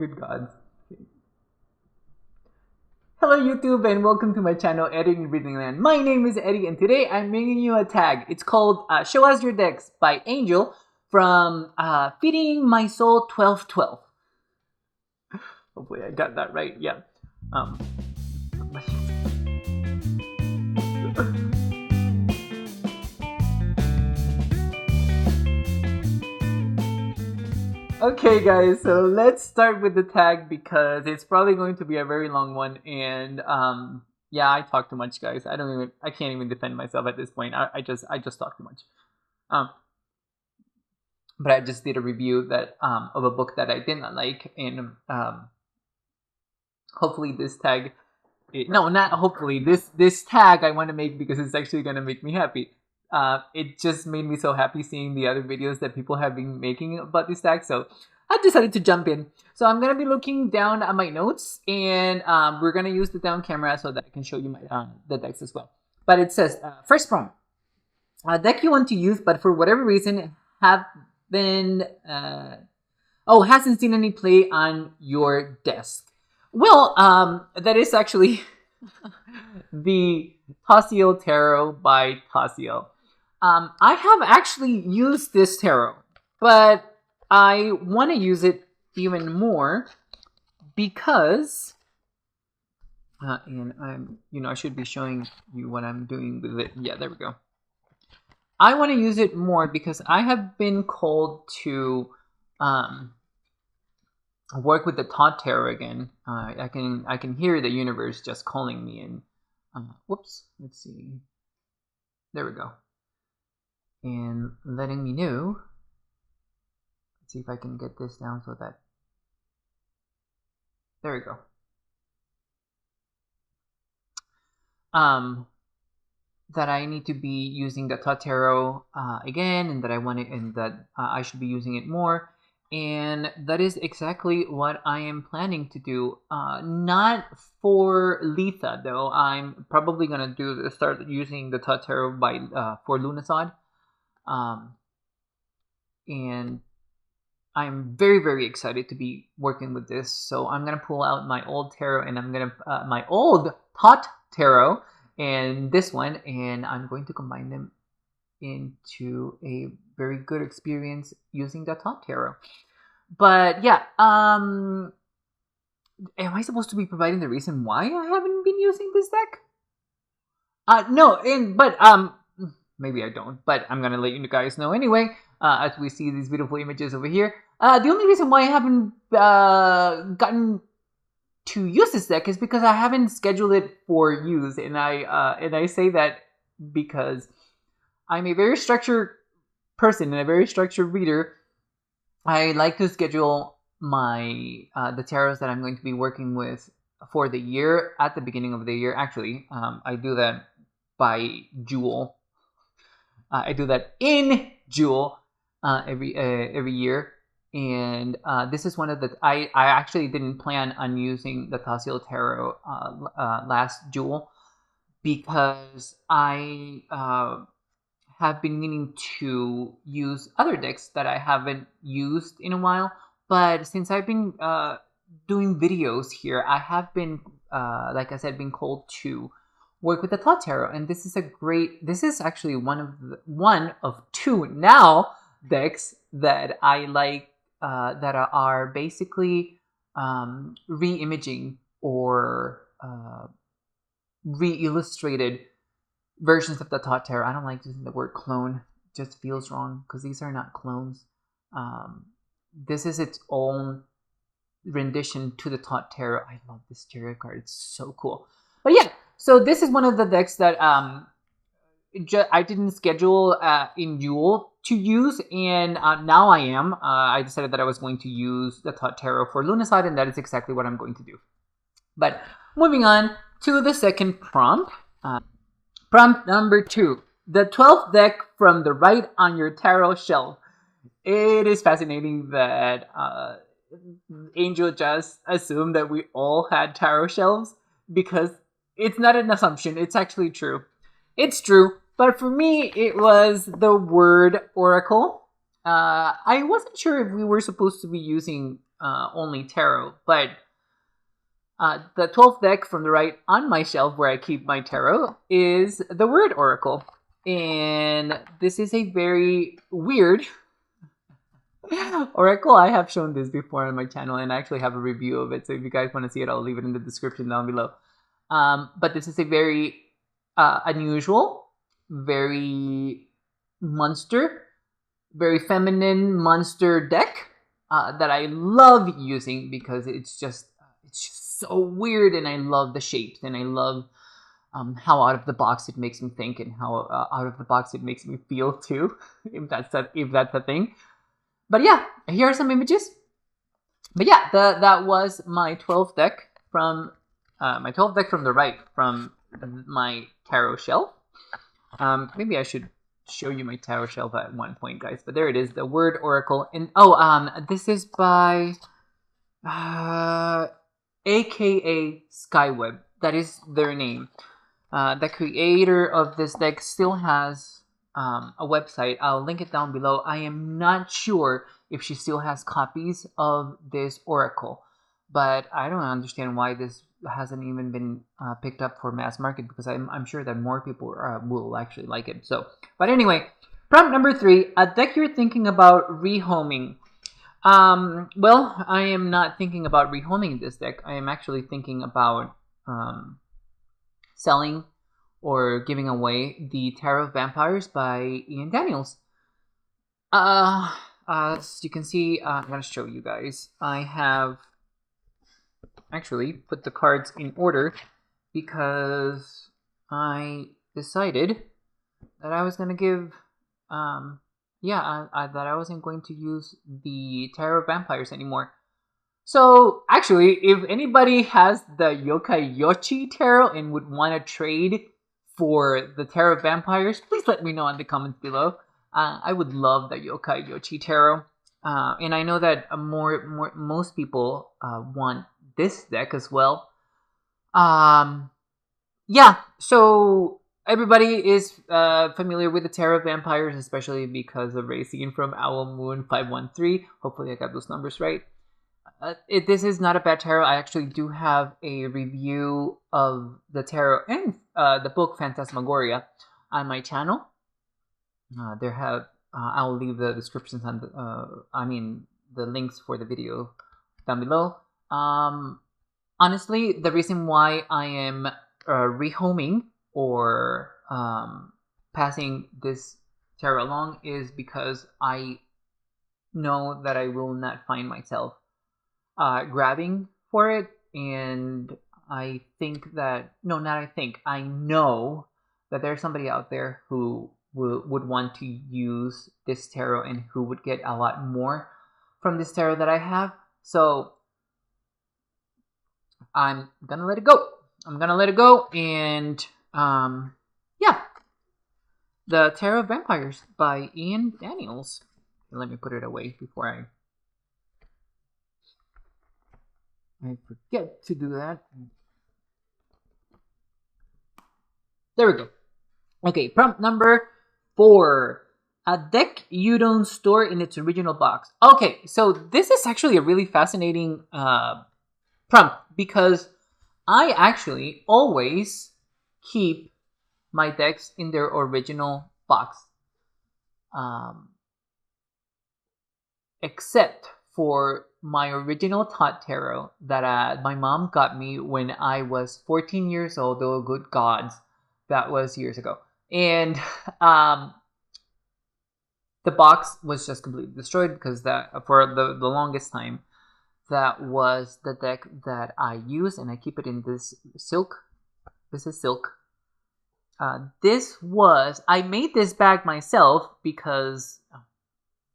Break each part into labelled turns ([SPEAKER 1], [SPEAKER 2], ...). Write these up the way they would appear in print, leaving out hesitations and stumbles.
[SPEAKER 1] Good God. Hello YouTube and welcome to my channel Eddie in Reading Land. My name is Eddie and today I'm bringing you a tag. It's called Show Us Your Decks by Angel from Feeding My Soul 1212. Hopefully I got that right, yeah. Okay guys, so let's start with the tag because it's probably going to be a very long one and yeah, I talk too much guys. I can't even defend myself at this point. I just talk too much. But I just did a review that of a book that I did not like, and hopefully this tag this tag I want to make because it's actually going to make me happy. It just made me so happy seeing the other videos that people have been making about this tag, so I decided to jump in. So I'm going to be looking down at my notes, and we're going to use the down camera so that I can show you my the decks as well. But it says, first prompt, a deck you want to use but for whatever reason hasn't seen any play on your desk. Well, that is actually the Tasiel Tarot by Tasiel. I have actually used this tarot, but I want to use it even more because, and I should be showing you what I'm doing with it. Yeah, there we go. I want to use it more because I have been called to work with the Tot Tarot again. I can hear the universe just calling me, and whoops, let's see. There we go. And letting me know. Let's see if I can get this down so that. There we go. That I need to be using the Tot Tarot again, and that I should be using it more. And that is exactly what I am planning to do. Not for Letha though. I'm probably gonna start using the Tot Tarot by for Lunasad. And I'm very, very excited to be working with this. So I'm gonna pull out my old tarot, and I'm gonna my old Tot Tarot and this one, and I'm going to combine them into a very good experience using the Tot Tarot. But yeah, am I supposed to be providing the reason why I haven't been using this deck? No, but maybe I don't, but I'm gonna let you guys know anyway, as we see these beautiful images over here. The only reason why I haven't gotten to use this deck is because I haven't scheduled it for use, and I say that because I'm a very structured person and a very structured reader. I like to schedule my the tarots that I'm going to be working with for the year at the beginning of the year. Actually, I do that by jewel. I do that in jewel every year, and this is one of the. I actually didn't plan on using the Tasiel Tarot last jewel because I have been meaning to use other decks that I haven't used in a while. But since I've been doing videos here, I have been, like I said, been called to work with the Tot Tarot, and this is actually one of two now decks that I like that are basically re-imaging or re-illustrated versions of the Tot Tarot. I don't like using the word clone. It just feels wrong because these are not clones. This is its own rendition to the Tot Tarot. I love this tarot card. It's so cool. But yeah, so this is one of the decks that I didn't schedule in Jewel to use, and now I am. I decided that I was going to use the Tot Tarot for Lunaside, and that is exactly what I'm going to do. But moving on to the second prompt. Prompt number 2. The 12th deck from the right on your tarot shelf. It is fascinating that Angel just assumed that we all had tarot shelves, because it's not an assumption. It's actually true. It's true. But for me, it was the word Oracle. I wasn't sure if we were supposed to be using only tarot. But the 12th deck from the right on my shelf where I keep my tarot is the Word Oracle. And this is a very weird oracle. I have shown this before on my channel, and I actually have a review of it. So if you guys want to see it, I'll leave it in the description down below. But this is a very unusual, very monster, very feminine monster deck that I love using because it's just so weird, and I love the shapes, and I love how out of the box it makes me think, and how out of the box it makes me feel too, if that's a thing. But yeah, here are some images. But yeah, that was my 12th deck from the right from my tarot shelf. Maybe I should show you my tarot shelf at one point, guys. But there it is, the Word Oracle. And this is by AKA Skyweb. That is their name. The creator of this deck still has a website. I'll link it down below. I am not sure if she still has copies of this oracle, but I don't understand why this hasn't even been picked up for mass market, because I'm sure that more people will actually like it. So, but anyway, prompt number 3: a deck you're thinking about rehoming. Well, I am not thinking about rehoming this deck. I am actually thinking about selling or giving away the Tarot of Vampires by Ian Daniels. As you can see, I'm going to show you guys. I have actually put the cards in order because I decided that I was going to give, that I wasn't going to use the Tarot of Vampires anymore. So, actually, if anybody has the Yokai Yochi Tarot and would want to trade for the Tarot of Vampires, please let me know in the comments below. I would love the Yokai Yochi Tarot. And I know that most people want this deck as well. Yeah, so everybody is familiar with the Tarot of Vampires, especially because of Racine from Owl Moon 513. Hopefully I got those numbers right. This is not a bad tarot. I actually do have a review of the tarot and the book Phantasmagoria on my channel. I'll leave the descriptions on the links for the video down below. Honestly, the reason why I am rehoming or passing this tarot along is because I know that I will not find myself grabbing for it, and I know that there's somebody out there who would want to use this tarot and who would get a lot more from this tarot that I have. So I'm gonna let it go. And yeah, the Tarot of Vampires by Ian Daniels. Let me put it away before I forget to do that. There we go. Okay, prompt number 4. A deck you don't store in its original box. Okay, so this is actually a really fascinating prompt because I actually always keep my decks in their original box. Except for my original Tot Tarot that my mom got me when I was 14 years old. Oh, good gods. That was years ago. And the box was just completely destroyed because for the longest time, that was the deck that I use, and I keep it in this silk. This is silk. I made this bag myself because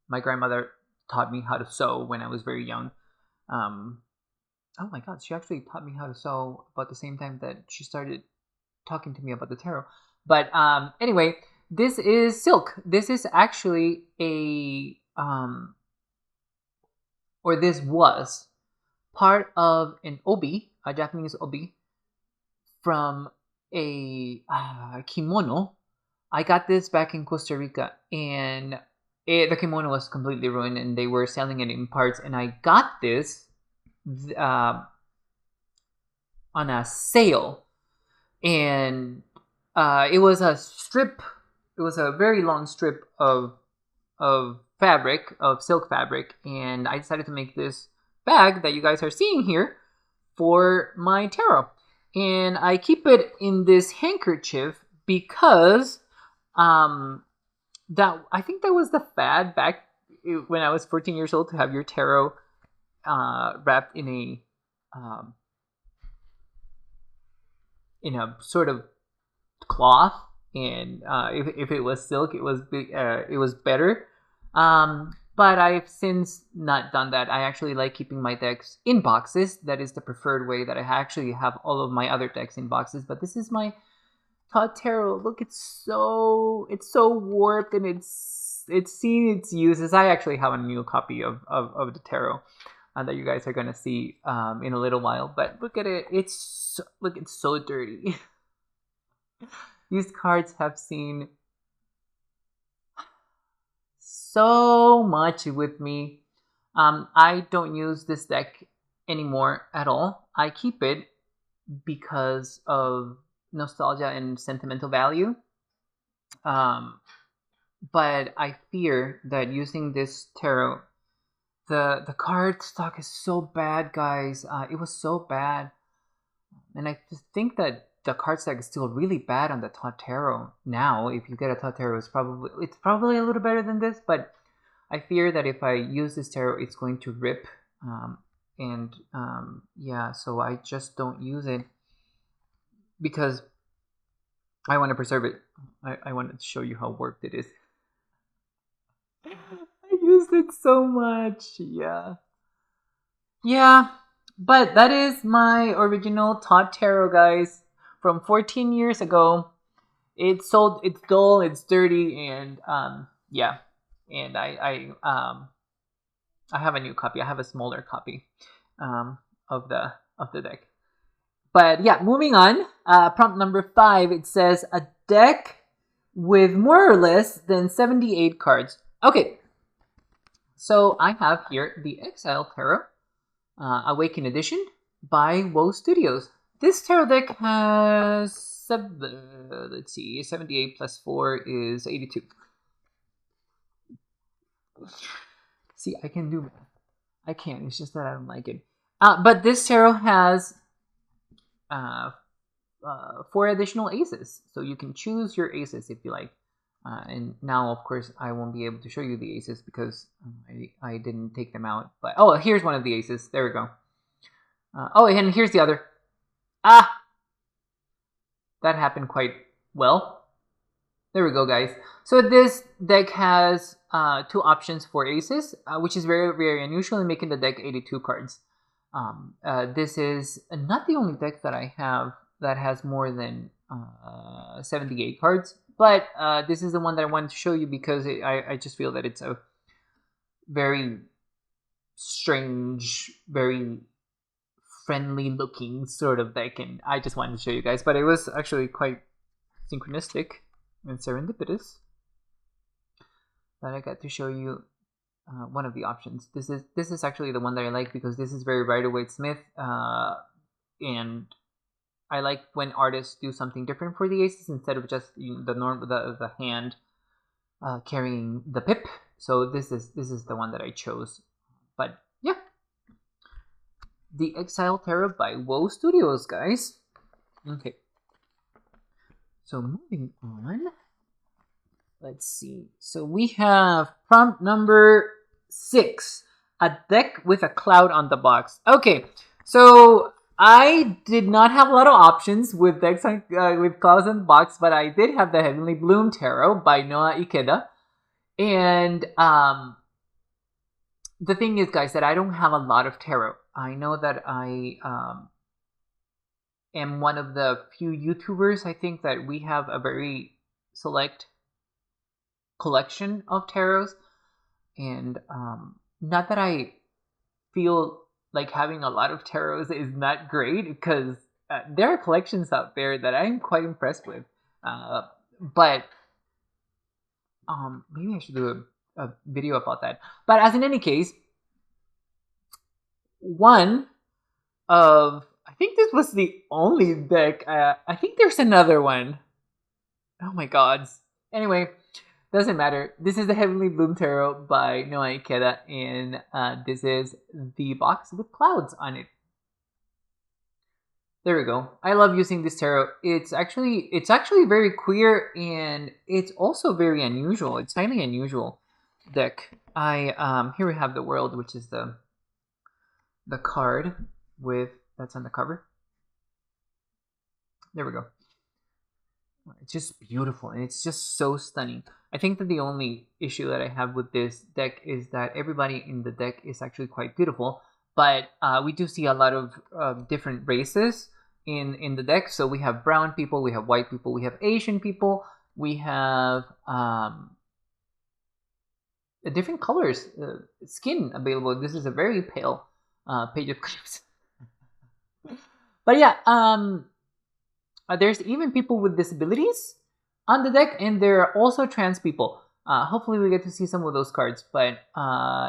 [SPEAKER 1] my grandmother taught me how to sew when I was very young. Oh my god, she actually taught me how to sew about the same time that she started talking to me about the tarot. But anyway, this is silk. This is actually this was part of an obi, a Japanese obi, from a kimono. I got this back in Costa Rica, and the kimono was completely ruined, and they were selling it in parts. And I got this on a sale, and it was a strip. It was a very long strip of fabric, of silk fabric, and I decided to make this bag that you guys are seeing here for my tarot. And I keep it in this handkerchief because that I think that was the fad back when I was 14 years old, to have your tarot wrapped in a sort of cloth, and if it was silk, it was better. But I've since not done that. I actually like keeping my decks in boxes. That is the preferred way, that I actually have all of my other decks in boxes. But this is my Tot Tarot. Look, it's so warped, and it's seen its uses. I actually have a new copy of the tarot that you guys are gonna see in a little while. But look at it. It's so dirty. These cards have seen so much with me. I don't use this deck anymore at all. I keep it because of nostalgia and sentimental value. But I fear that using this tarot, the card stock is so bad, guys. It was so bad, and I think that the card stack is still really bad on the Tot Tarot now. If you get a Tot Tarot, it's probably a little better than this, but I fear that if I use this tarot, it's going to rip. Yeah, so I just don't use it because I want to preserve it. I wanted to show you how warped it is. I used it so much. Yeah, but that is my original Tot Tarot, guys, from 14 years ago. It's dull, it's dirty, and yeah. And I have a new copy. I have a smaller copy of the deck. But yeah, moving on. Prompt number 5. It says a deck with more or less than 78 cards. Okay, so I have here the Exile Tarot, Awaken Edition by Woe Studios. This tarot deck has 78 plus 4 is 82. See, I can do math. I can. It's just that I don't like it. But this tarot has 4 additional aces, so you can choose your aces if you like. And now, of course, I won't be able to show you the aces because I didn't take them out. But here's one of the aces. There we go. And here's the other. That happened quite well. There we go, guys. So this deck has 2 options for aces, which is very, very unusual in making the deck 82 cards. This is not the only deck that I have that has more than 78 cards, but this is the one that I wanted to show you because I just feel that it's a very strange, very friendly looking sort of deck, and I just wanted to show you guys. But it was actually quite synchronistic and serendipitous that I got to show you one of the options. This is actually the one that I like because this is very Rider-Waite-Smith, and I like when artists do something different for the aces instead of just the hand carrying the pip. So this is the one that I chose. But yeah, the Exile Tarot by Woe Studios, guys. Okay. So moving on, let's see. So we have prompt number 6, a deck with a cloud on the box. Okay, so I did not have a lot of options with decks with clouds on the box, but I did have the Heavenly Bloom Tarot by Noah Ikeda. And the thing is, guys, that I don't have a lot of tarot. I know that I am one of the few YouTubers, I think, that we have a very select collection of tarots. And not that I feel like having a lot of tarots is not great, because there are collections out there that I'm quite impressed with. But maybe I should do a video about that. But as in any case, one, of, I think this was the only deck. I think there's another one. Oh my god. Anyway, doesn't matter. This is the Heavenly Bloom Tarot by Noa Ikeda, and this is the box with clouds on it. There we go. I love using this tarot. It's actually very queer, and it's also very unusual. It's highly unusual deck. Here we have the World, which is the card with that's on the cover. There we go. It's just beautiful, and it's just so stunning. I think that the only issue that I have with this deck is that everybody in the deck is actually quite beautiful, but we do see a lot of different races in the deck. So we have brown people, we have white people, we have Asian people, we have different colors, skin available. This is a very pale Page of Cups. But yeah, there's even people with disabilities on the deck, and there are also trans people. Hopefully we get to see some of those cards. But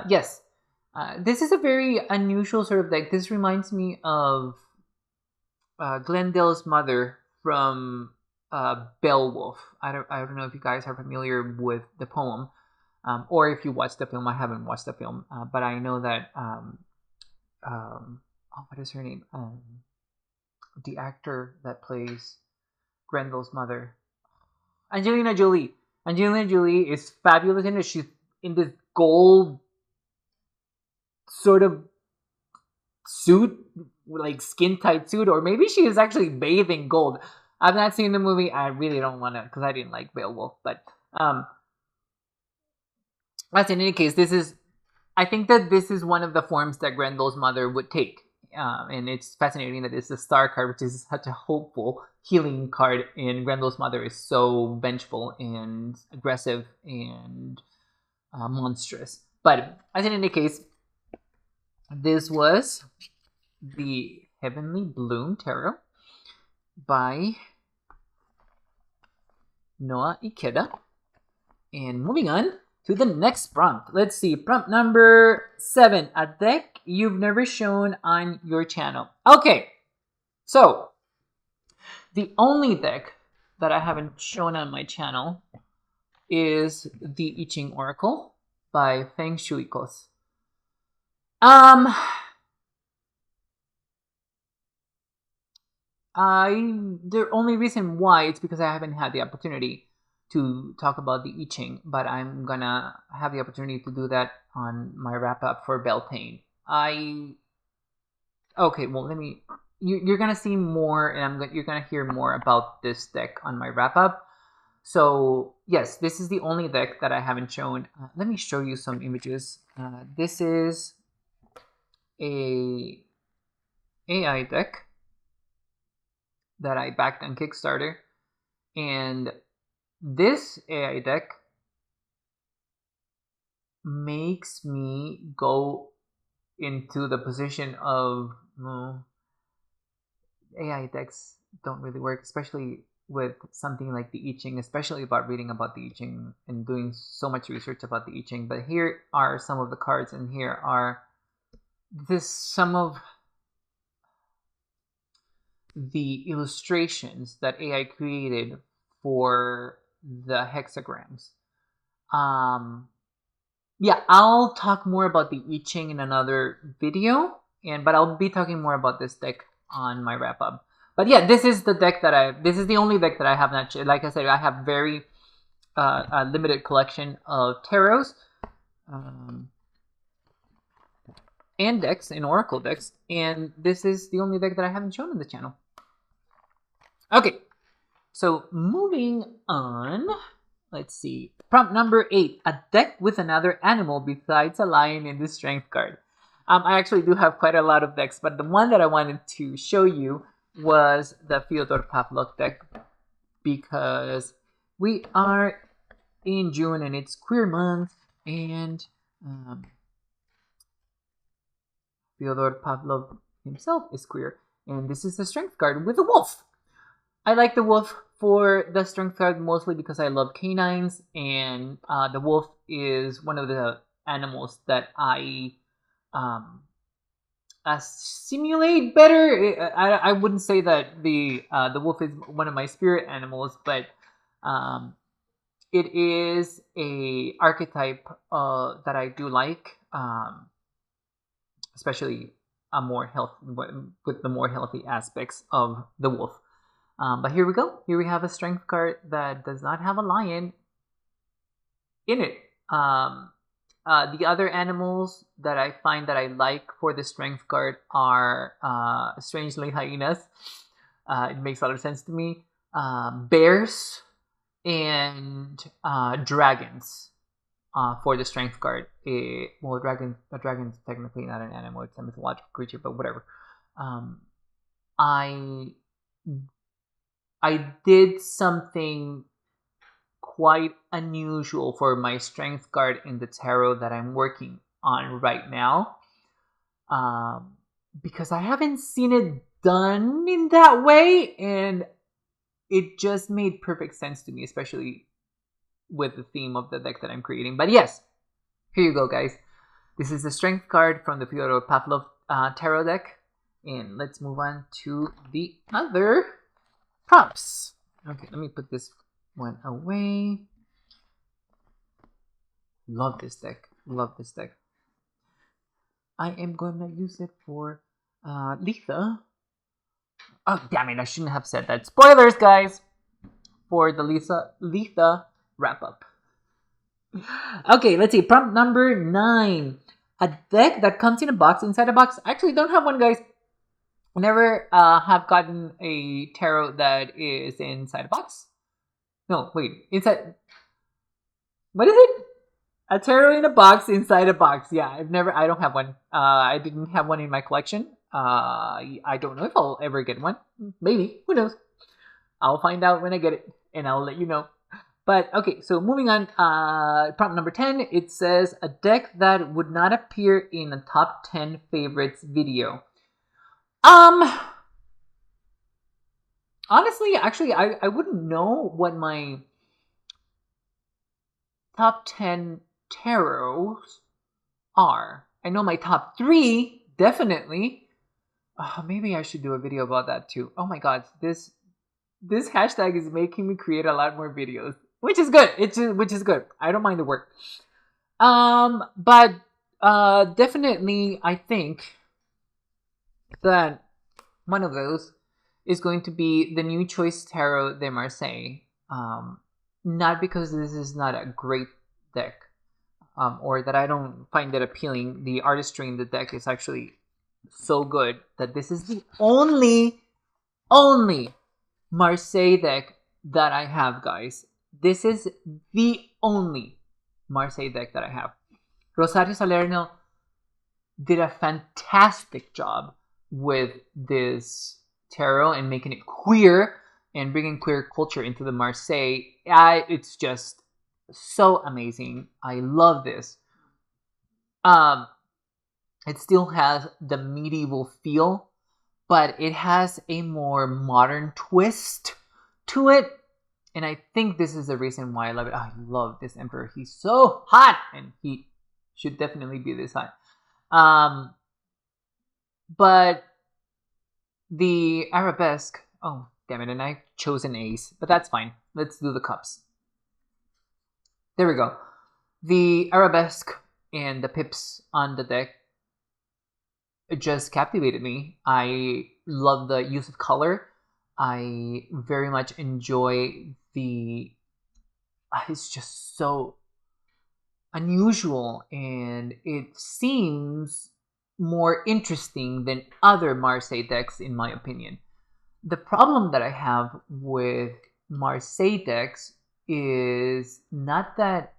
[SPEAKER 1] yes, this is a very unusual sort of deck. This reminds me of Glendale's mother from Beowulf. I don't know if you guys are familiar with the poem, or if you watched the film. I haven't watched the film, but I know that what is her name? The actor that plays Grendel's mother, Angelina Jolie. Angelina Jolie is fabulous in it. She's in this gold sort of suit, like skin tight suit, or maybe she is actually bathed in gold. I've not seen the movie. I really don't want to, because I didn't like Beowulf. But as in any case, I think that this is one of the forms that Grendel's mother would take. And it's fascinating that it's the Star card, which is such a hopeful, healing card, and Grendel's mother is so vengeful and aggressive and monstrous. But as in any case, this was the Heavenly Bloom Tarot by Noa Ikeda. And moving on to the next prompt. Let's see. Prompt number 7. A deck you've never shown on your channel. Okay. So, the only deck that I haven't shown on my channel is the I Ching Oracle by Feng Shuikos. The only reason why it's because I haven't had the opportunity to talk about the I Ching, but I'm gonna have the opportunity to do that on my wrap up for Beltane. Okay, well, you're gonna see more, and you're gonna hear more about this deck on my wrap up. So yes, this is the only deck that I haven't shown. Let me show you some images. This is a AI deck that I backed on Kickstarter, and this AI deck makes me go into the position of AI decks don't really work, especially with something like the I Ching, especially about reading about the I Ching and doing so much research about the I Ching. But here are some of the cards, and here are some of the illustrations that AI created for the hexagrams. Yeah, I'll talk more about the I Ching in another video, but I'll be talking more about this deck on my wrap up. But yeah, this is the deck this is the only deck that I have not. Like I said, I have very a limited collection of tarots and decks and oracle decks, and this is the only deck that I haven't shown on the channel. Okay, so moving on. Let's see. Prompt number 8. A deck with another animal besides a lion in the strength card. I actually do have quite a lot of decks, but the one that I wanted to show you was the Fyodor Pavlov deck, because we are in June and it's queer month, and Fyodor Pavlov himself is queer, and this is the strength card with a wolf. I like the wolf for the strength card mostly because I love canines, and the wolf is one of the animals that I simulate better. I wouldn't say that the wolf is one of my spirit animals, but it is a archetype that I do like, especially a more health with the more healthy aspects of the wolf. But here we go. Here we have a strength card that does not have a lion in it. The other animals that I find that I like for the strength card are strangely hyenas. It makes a lot of sense to me. Bears and dragons for the strength card. A dragon's technically not an animal; it's a mythological creature, but whatever. I did something quite unusual for my strength card in the tarot that I'm working on right now, because I haven't seen it done in that way, and it just made perfect sense to me, especially with the theme of the deck that I'm creating. But yes, here you go, guys. This is the strength card from the Fyodor Pavlov tarot deck, and let's move on to the other prompts. Okay, let me put this one away. Love this deck. Love this deck. I am gonna use it for Letha. Oh, damn it, I shouldn't have said that. Spoilers, guys! For the Letha wrap-up. Okay, let's see. Prompt number 9. A deck that comes in a box inside a box. I actually don't have one, guys. Never have gotten a tarot that is inside a box. No, wait. Inside... What is it? A tarot in a box inside a box. Yeah, I don't have one. I didn't have one in my collection. I don't know if I'll ever get one. Maybe. Who knows? I'll find out when I get it, and I'll let you know. But, okay, so moving on. Prompt number 10. It says, a deck that would not appear in a top 10 favorites video. Honestly, actually, I wouldn't know what my top 10 tarots are. I know my top 3, definitely. Maybe I should do a video about that too. Oh my god, this hashtag is making me create a lot more videos, which is good. Which is good. I don't mind the work. But definitely, I think that one of those is going to be the New Choice Tarot de Marseille. Not because this is not a great deck, or that I don't find it appealing. The artistry in the deck is actually so good that this is the only Marseille deck that I have, guys. This is the only Marseille deck that I have. Rosario Salerno did a fantastic job with this tarot and making it queer and bringing queer culture into the Marseille. It's just so amazing. I love this. It still has the medieval feel, but it has a more modern twist to it. And I think this is the reason why I love it. I love this emperor. He's so hot, and he should definitely be this hot. But the arabesque, oh damn it, and I chose an ace, but that's fine. Let's do the cups. There we go. The arabesque and the pips on the deck, it just captivated me. I love the use of color. I very much enjoy the... It's just so unusual, and it seems more interesting than other Marseille decks, in my opinion. The problem that I have with Marseille decks is not that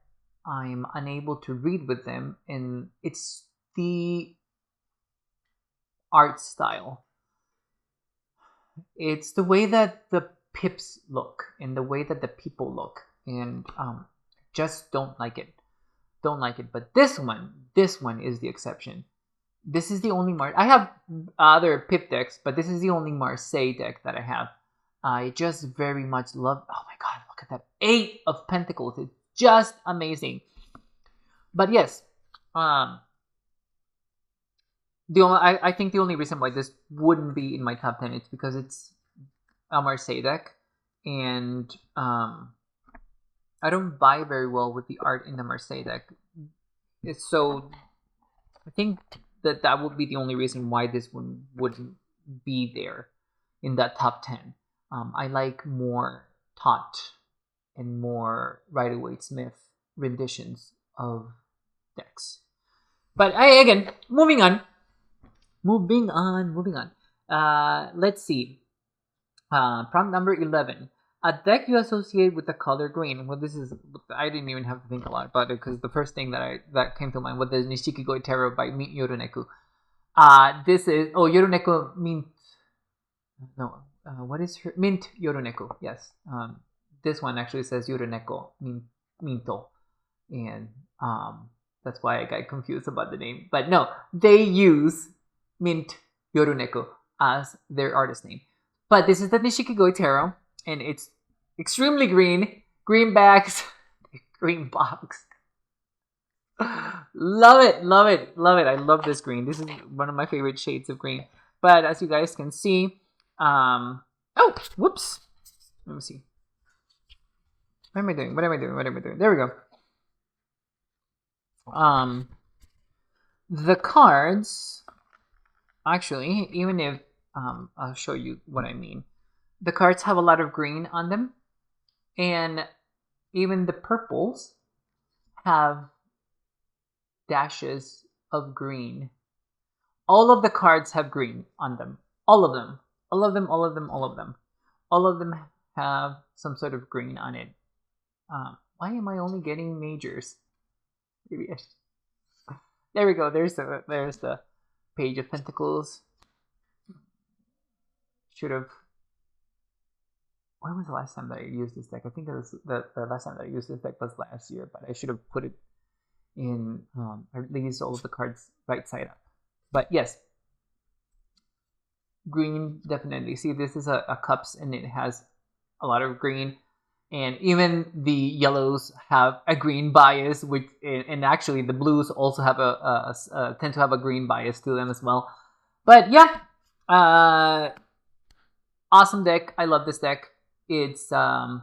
[SPEAKER 1] I'm unable to read with them, and it's the art style. It's the way that the pips look and the way that the people look, and just don't like it. But this one is the exception. This is the only I have other pip decks, but this is the only Marseille deck that I have. I just very much love... Oh my god, look at that 8 of Pentacles. It's just amazing. But yes, I think the only reason why this wouldn't be in my top 10 is because it's a Marseille deck, and I don't buy very well with the art in the Marseille deck. So I think that would be the only reason why this one wouldn't be there in that top 10. I like more Tot and more Rider-Waite-Smith renditions of decks. But again, moving on. Let's see. Prompt number 11. A deck you associate with the color green. Well, this is, I didn't even have to think a lot about it because the first thing that came to mind was the Nishikigoi Tarot by Mint Yoruneku. This is, Yoruneku Mint. No, what is her? Mint Yoruneku. Yes. This one actually says Yoruneku Minto, and that's why I got confused about the name. But no, they use Mint Yoruneku as their artist name. But this is the Nishikigoi Tarot, and it's extremely green. Green backs, green box. Love it. I love this green. This is one of my favorite shades of green. But as you guys can see, whoops. Let me see. What am I doing? There we go. The cards, actually, even if, I'll show you what I mean. The cards have a lot of green on them, and even the purples have dashes of green. All of the cards have green on them. All of them have some sort of green on it. Why am I only getting majors? Maybe there we go. There's the Page of Pentacles. Should have. When was the last time that I used this deck? I think it was the last time that I used this deck was last year, but I should have put it in at least all of the cards right side up. But yes, green definitely. See, this is a cups, and it has a lot of green, and even the yellows have a green bias, which, and actually the blues also have tend to have a green bias to them as well. But yeah, awesome deck. I love this deck. It's a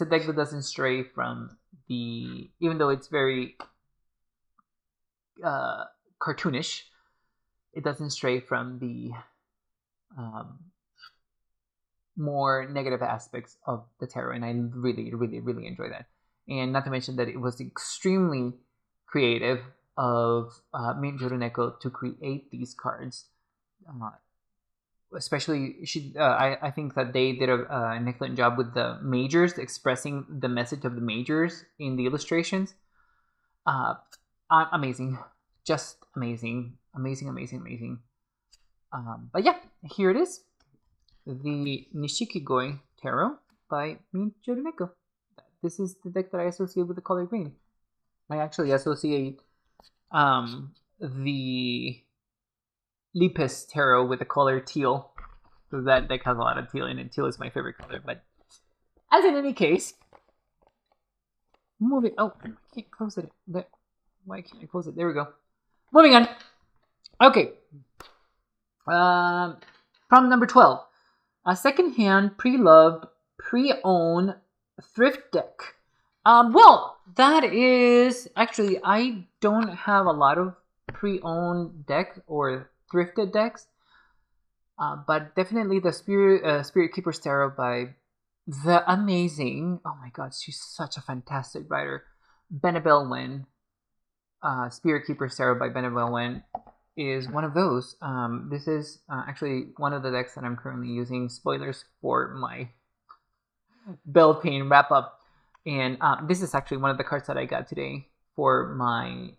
[SPEAKER 1] deck that doesn't stray from the, even though it's very cartoonish, it doesn't stray from the more negative aspects of the tarot, and I really enjoy that. And not to mention that it was extremely creative of Mint Yoruneku to create these cards. Especially, I think that they did an excellent job with the majors, expressing the message of the majors in the illustrations. Amazing, just amazing. But yeah, here it is, the Nishikigoi Tarot by Mint Yoruneku. This is the deck that I associate with the color green. I actually associate the Lepus Tarot with the color teal, because that deck has a lot of teal in it. Teal is my favorite color. But as in any case, moving. Oh, I can't close it. Why can't I close it? There we go. Moving on. Okay. Prompt number 12. A secondhand, preloved, pre-owned thrift deck. Well, that is actually, I don't have a lot of pre-owned decks or thrifted decks, but definitely the Spirit Keeper's Tarot by the amazing, oh my god, she's such a fantastic writer, Benebell Wen. Spirit Keeper's Tarot by Benebell Wen is one of those. This is actually one of the decks that I'm currently using. Spoilers for my Beltane wrap up. And this is actually one of the cards that I got today for my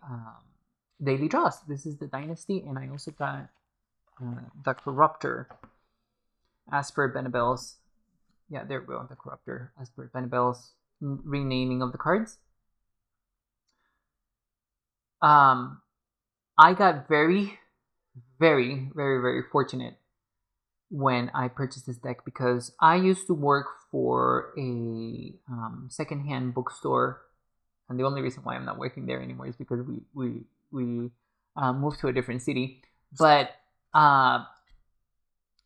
[SPEAKER 1] daily draws. This is the Dynasty, and I also got the Corruptor as per Benebell's. Yeah, there we go, the Corruptor as per Benebell's renaming of the cards. I got very fortunate when I purchased this deck, because I used to work for a secondhand bookstore, and the only reason why I'm not working there anymore is because we moved to a different city. But I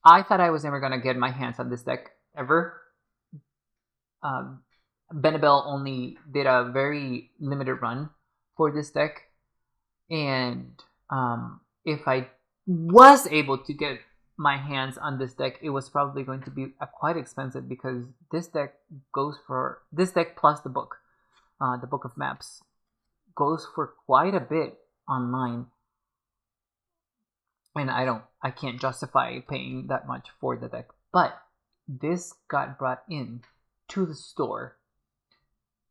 [SPEAKER 1] thought I was never gonna get my hands on this deck ever. Benabel only did a very limited run for this deck, and if I was able to get my hands on this deck, it was probably going to be quite expensive, because this deck plus the book of maps, goes for quite a bit online, and I can't justify paying that much for the deck. But this got brought in to the store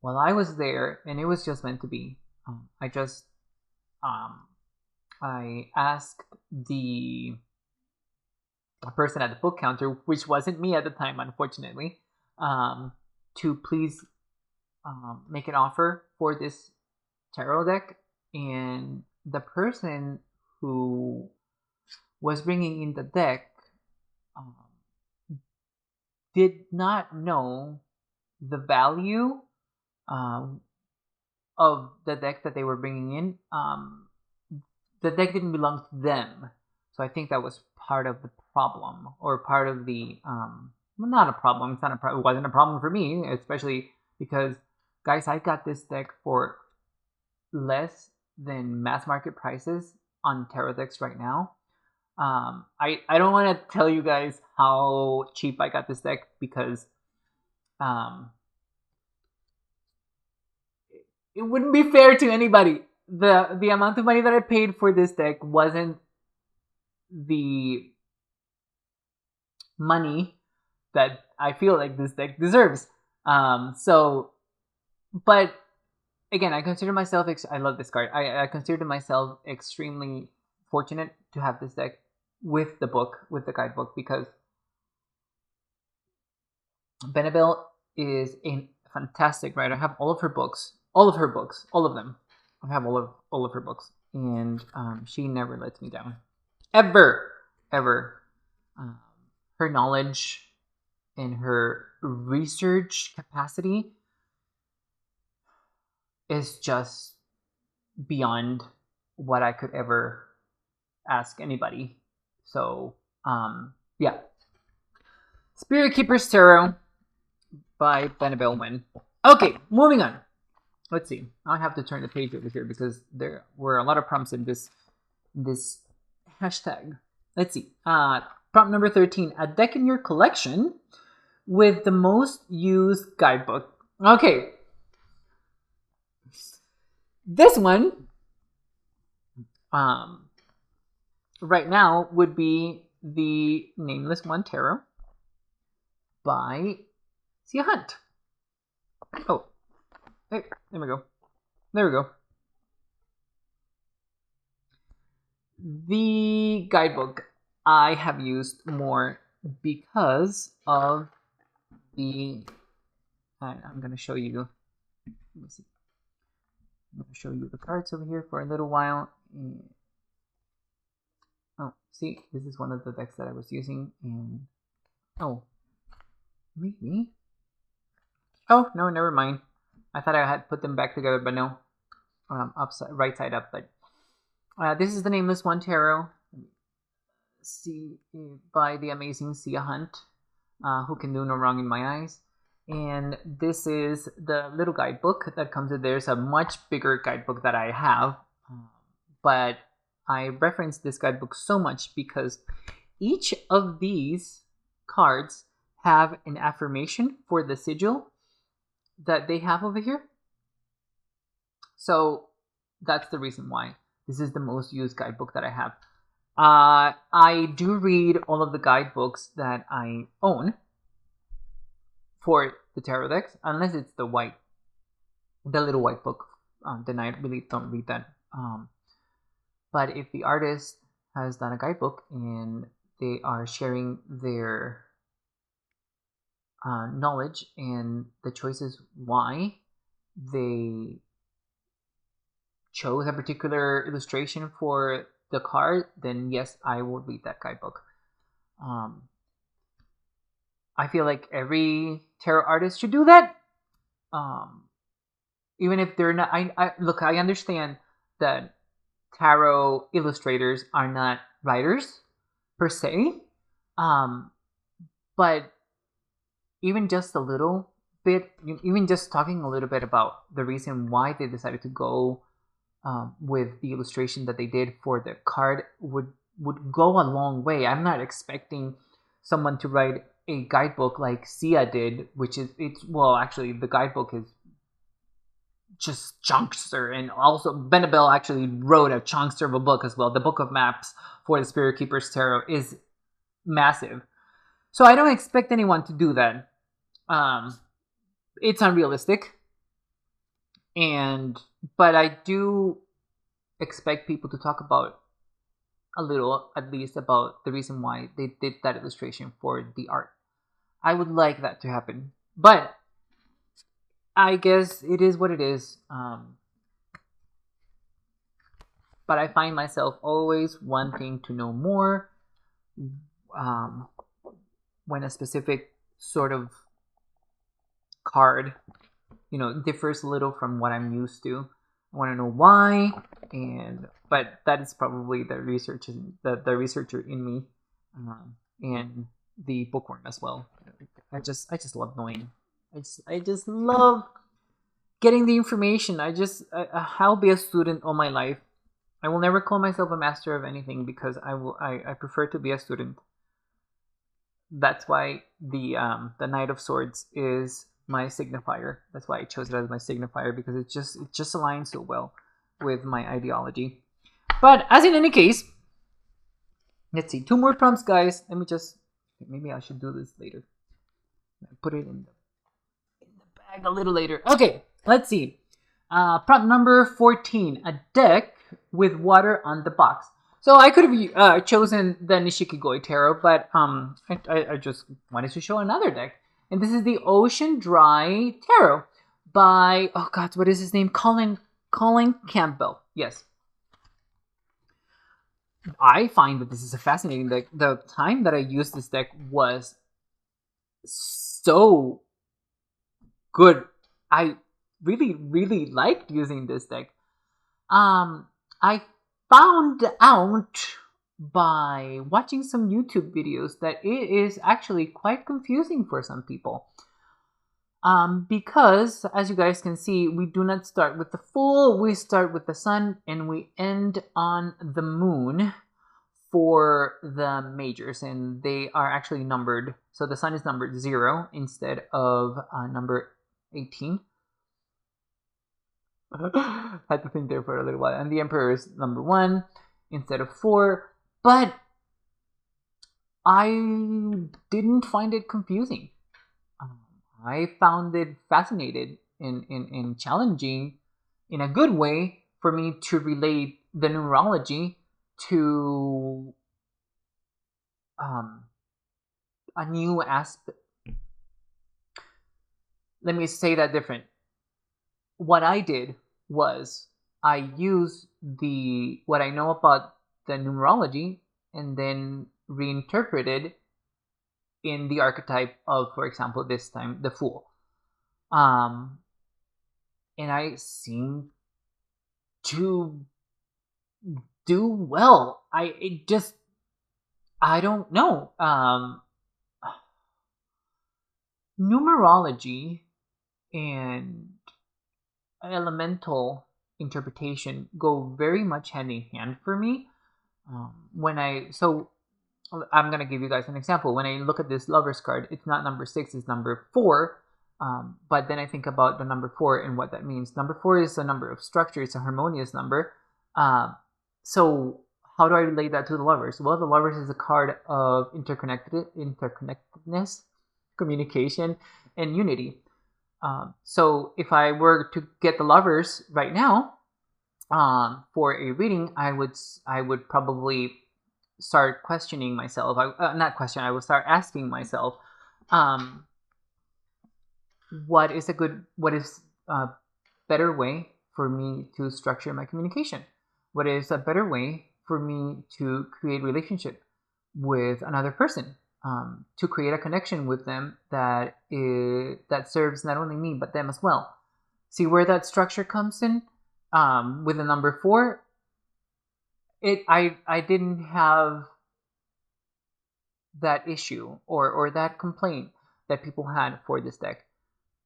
[SPEAKER 1] while I was there, and it was just meant to be. I asked the person at the book counter, which wasn't me at the time, unfortunately, to please make an offer for this tarot deck. And the person who was bringing in the deck did not know the value of the deck that they were bringing in. The deck didn't belong to them, so I think that was part of the problem, or part of the not a problem. It wasn't a problem for me, especially because, guys, I got this deck for less than mass market prices on tarot decks right now. I don't want to tell you guys how cheap I got this deck, because it wouldn't be fair to anybody. The amount of money that I paid for this deck wasn't the money that I feel like this deck deserves. But again, I consider myself, I love this card. I consider myself extremely fortunate to have this deck with the guidebook, because Benabel is a fantastic writer. I have all of her books, all of them. I have all of her books, and she never lets me down, ever. Her knowledge and her research capacity is just beyond what I could ever ask anybody. So yeah, Spirit Keeper's Tarot by Benabel Wynn. Okay, moving on. Let's see. I have to turn the page over here because there were a lot of prompts in this hashtag. Let's see. Prompt number 13. A deck in your collection with the most used guidebook. Okay. This one right now would be the Nameless One Tarot by Sia Hunt. Oh, there we go. The guidebook I have used more because of the... I'm going to show you... Let me see. I'm going to show you the cards over here for a little while. Oh, see, this is one of the decks that I was using, and oh, maybe. Oh no, never mind. I thought I had put them back together, but no, right side up. But this is the Nameless One Tarot, by the amazing Sia Hunt, who can do no wrong in my eyes. And this is the little guidebook that comes with. There's a much bigger guidebook that I have, but I reference this guidebook so much because each of these cards have an affirmation for the sigil that they have over here. So that's the reason why this is the most used guidebook that I have. I do read all of the guidebooks that I own for the tarot decks, unless it's the little white book. Then I really don't read that. But if the artist has done a guidebook and they are sharing their knowledge and the choices why they chose a particular illustration for the card, then yes, I will read that guidebook. I feel like every tarot artist should do that. Even if they're not, I understand that tarot illustrators are not writers per se, but even just a little bit, even just talking a little bit about the reason why they decided to go with the illustration that they did for the card would go a long way. I'm not expecting someone to write a guidebook like Sia did, which is actually the guidebook is just chunkster, and also Benabel actually wrote a chunkster of a book as well. The book of maps for the Spirit Keeper's Tarot is massive, so I don't expect anyone to do that. It's unrealistic, but I do expect people to talk about a little, at least, about the reason why they did that illustration for the art. I would like that to happen, but I guess it is what it is. But I find myself always wanting to know more when a specific sort of card, differs a little from what I'm used to. I want to know why, but that is probably the researcher in me, and the bookworm as well. I just love knowing. I just love getting the information. I'll be a student all my life. I will never call myself a master of anything because I prefer to be a student. That's why the Knight of Swords is my signifier. That's why I chose it as my signifier, because it just aligns so well with my ideology. But as in any case, let's see, 2 more prompts, guys. Maybe I should do this later. Put it in the bag a little later. Okay, let's see. Prompt number 14, a deck with water on the box. So I could have chosen the Nishikigoi Tarot, but I just wanted to show another deck. And this is the Ocean Dry Tarot by, oh God, what is his name? Colin Campbell. Yes. I find that this is a fascinating deck. The time that I used this deck was so good. I really, really liked using this deck. I found out by watching some YouTube videos that it is actually quite confusing for some people. Because, as you guys can see, we do not start with the Fool, we start with the Sun, and we end on the Moon for the majors, and they are actually numbered. So the Sun is numbered 0 instead of number 18. Had to think there for a little while. And the Emperor is number 1 instead of 4. But I didn't find it confusing. I found it fascinating and challenging in a good way for me to relate the numerology to a new aspect. Let me say that different. What I did was I used what I know about the numerology and then reinterpreted in the archetype of, for example, this time, the Fool. And I seem to do well. I don't know. Numerology and elemental interpretation go very much hand in hand for me. I'm going to give you guys an example. When I look at this Lovers card, it's not number 6, it's number 4. But then I think about the number 4 and what that means. Number 4 is a number of structure. It's a harmonious number. So how do I relate that to the Lovers? Well, the Lovers is a card of interconnectedness, communication, and unity. So if I were to get the Lovers right now for a reading, I would probably start questioning myself. I would start asking myself, what is a better way for me to structure my communication? What is a better way for me to create relationship with another person? To create a connection with them that serves not only me but them as well. See where that structure comes in? With the number 4, I didn't have that issue or that complaint that people had for this deck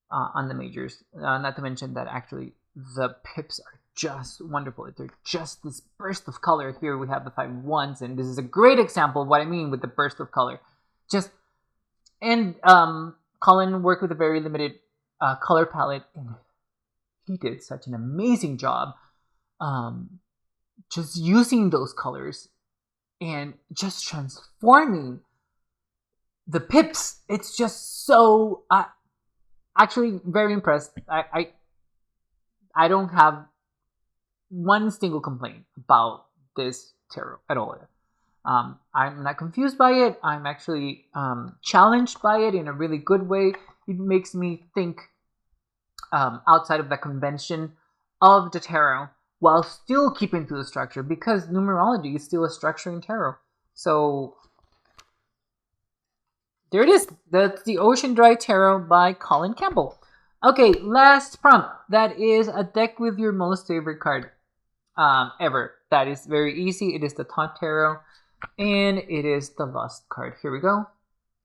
[SPEAKER 1] on the majors. Not to mention that actually the pips are just wonderful. They're just this burst of color. Here we have the 5-1s, and this is a great example of what I mean with the burst of color. Just and Colin worked with a very limited color palette, and he did such an amazing job just using those colors and just transforming the pips. It's just so actually very impressed. I don't have one single complaint about this tarot at all. I'm not confused by it. I'm actually challenged by it in a really good way. It makes me think outside of the convention of the tarot while still keeping to the structure, because numerology is still a structure in tarot. So there it is. That's the Ocean Dry Tarot by Colin Campbell. Okay, last prompt. That is a deck with your most favorite card ever. That is very easy. It is the Taunt Tarot, and it is the Lost card. Here we go.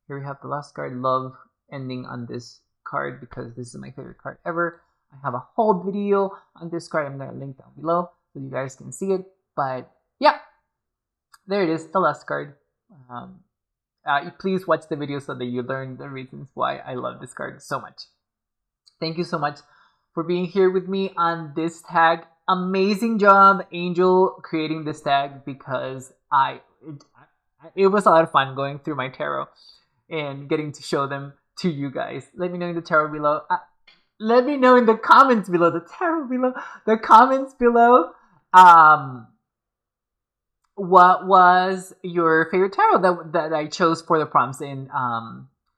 [SPEAKER 1] Here we have the Lost card. Love ending on this card because this is my favorite card ever. I have a whole video on this card. I'm going to link down below so you guys can see it. But yeah, there it is, the Lost card. Please watch the video so that you learn the reasons why I love this card so much. Thank you so much for being here with me on this tag. Amazing job, Angel, creating this tag, because it was a lot of fun going through my tarot and getting to show them to you guys. Let me know in the tarot below. Let me know in the comments below. The comments below. What was your favorite tarot that I chose for the prompts in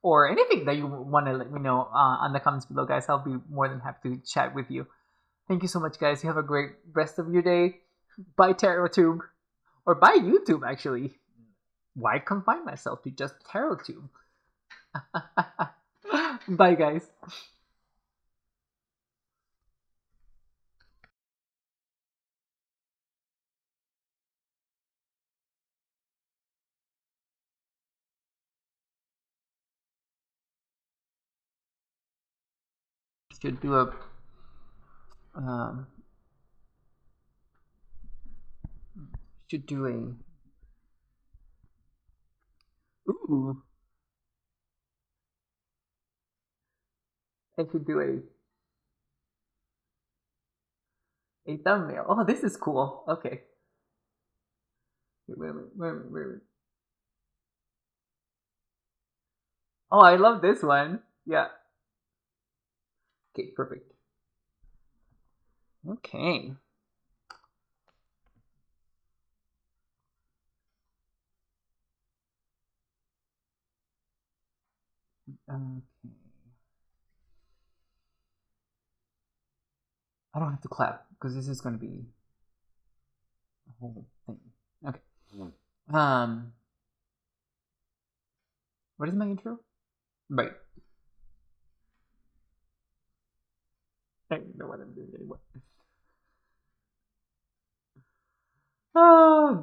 [SPEAKER 1] or anything that you want to let me know on the comments below, guys. I'll be more than happy to chat with you. Thank you so much, guys. You have a great rest of your day. Bye, TarotTube. Or bye, YouTube, actually. Why confine myself to just TarotTube? Bye, guys. Should do a should do a ooh. I should do a thumbnail. Oh, this is cool. Okay. Wait. Oh, I love this one. Yeah. Okay, perfect. Okay. Okay. I don't have to clap because this is going to be a whole thing. Okay. What is my intro? Right. I don't know what I'm doing anymore. Oh,